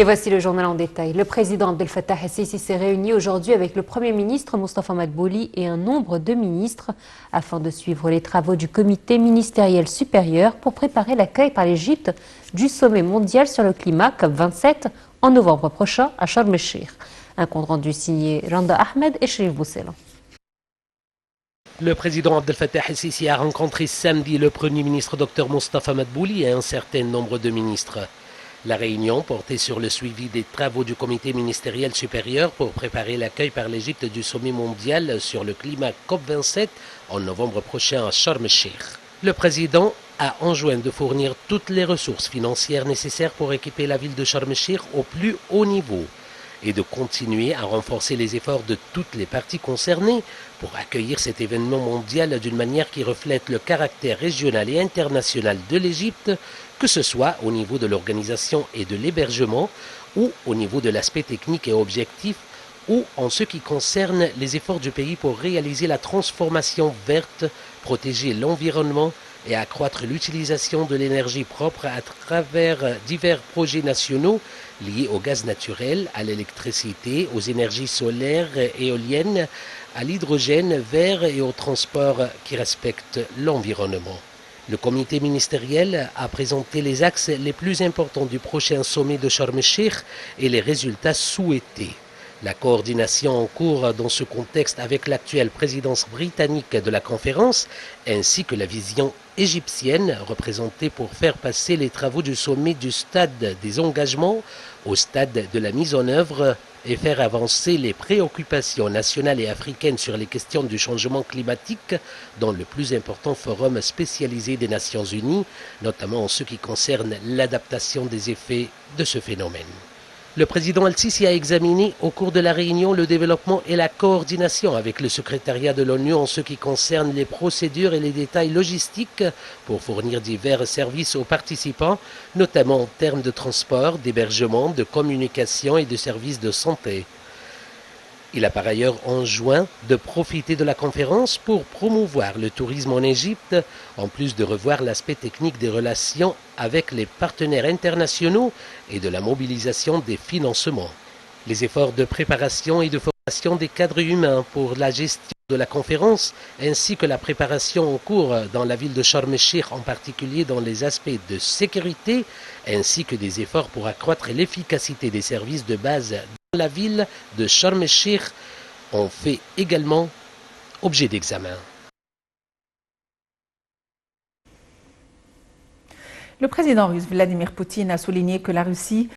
Et voici le journal en détail. Le président Abdel Fattah el-Sisi s'est réuni aujourd'hui avec le Premier ministre Moustapha Madbouli et un nombre de ministres afin de suivre les travaux du comité ministériel supérieur pour préparer l'accueil par l'Égypte du sommet mondial sur le climat COP27 en novembre prochain à Sharm el-Sheikh. Un compte rendu signé Randa Ahmed et Sherif Boussela. Le président Abdel Fattah el-Sisi a rencontré samedi le Premier ministre Dr Moustapha Madbouli et un certain nombre de ministres. La réunion portait sur le suivi des travaux du comité ministériel supérieur pour préparer l'accueil par l'Égypte du sommet mondial sur le climat COP27 en novembre prochain à Sharm el-Sheikh. Le président a enjoint de fournir toutes les ressources financières nécessaires pour équiper la ville de Sharm el-Sheikh au plus haut niveau et de continuer à renforcer les efforts de toutes les parties concernées pour accueillir cet événement mondial d'une manière qui reflète le caractère régional et international de l'Égypte, que ce soit au niveau de l'organisation et de l'hébergement ou au niveau de l'aspect technique et objectif ou en ce qui concerne les efforts du pays pour réaliser la transformation verte, protéger l'environnement et accroître l'utilisation de l'énergie propre à travers divers projets nationaux liés au gaz naturel, à l'électricité, aux énergies solaires et éoliennes, à l'hydrogène vert et au transport qui respectent l'environnement. Le comité ministériel a présenté les axes les plus importants du prochain sommet de Sharm el-Sheikh et les résultats souhaités. La coordination en cours dans ce contexte avec l'actuelle présidence britannique de la conférence, ainsi que la vision égyptienne représentée pour faire passer les travaux du sommet du stade des engagements au stade de la mise en œuvre et faire avancer les préoccupations nationales et africaines sur les questions du changement climatique dans le plus important forum spécialisé des Nations Unies, notamment en ce qui concerne l'adaptation des effets de ce phénomène. Le président el-Sisi a examiné au cours de la réunion le développement et la coordination avec le secrétariat de l'ONU en ce qui concerne les procédures et les détails logistiques pour fournir divers services aux participants, notamment en termes de transport, d'hébergement, de communication et de services de santé. Il a par ailleurs enjoint de profiter de la conférence pour promouvoir le tourisme en Égypte, en plus de revoir l'aspect technique des relations avec les partenaires internationaux et de la mobilisation des financements. Les efforts de préparation et de formation des cadres humains pour la gestion de la conférence, ainsi que la préparation en cours dans la ville de Sharm el-Sheikh, en particulier dans les aspects de sécurité, ainsi que des efforts pour accroître l'efficacité des services de base dans la ville de Sharm el-Sheikh, ont fait également objet d'examen. Le président russe Vladimir Poutine a souligné que la Russie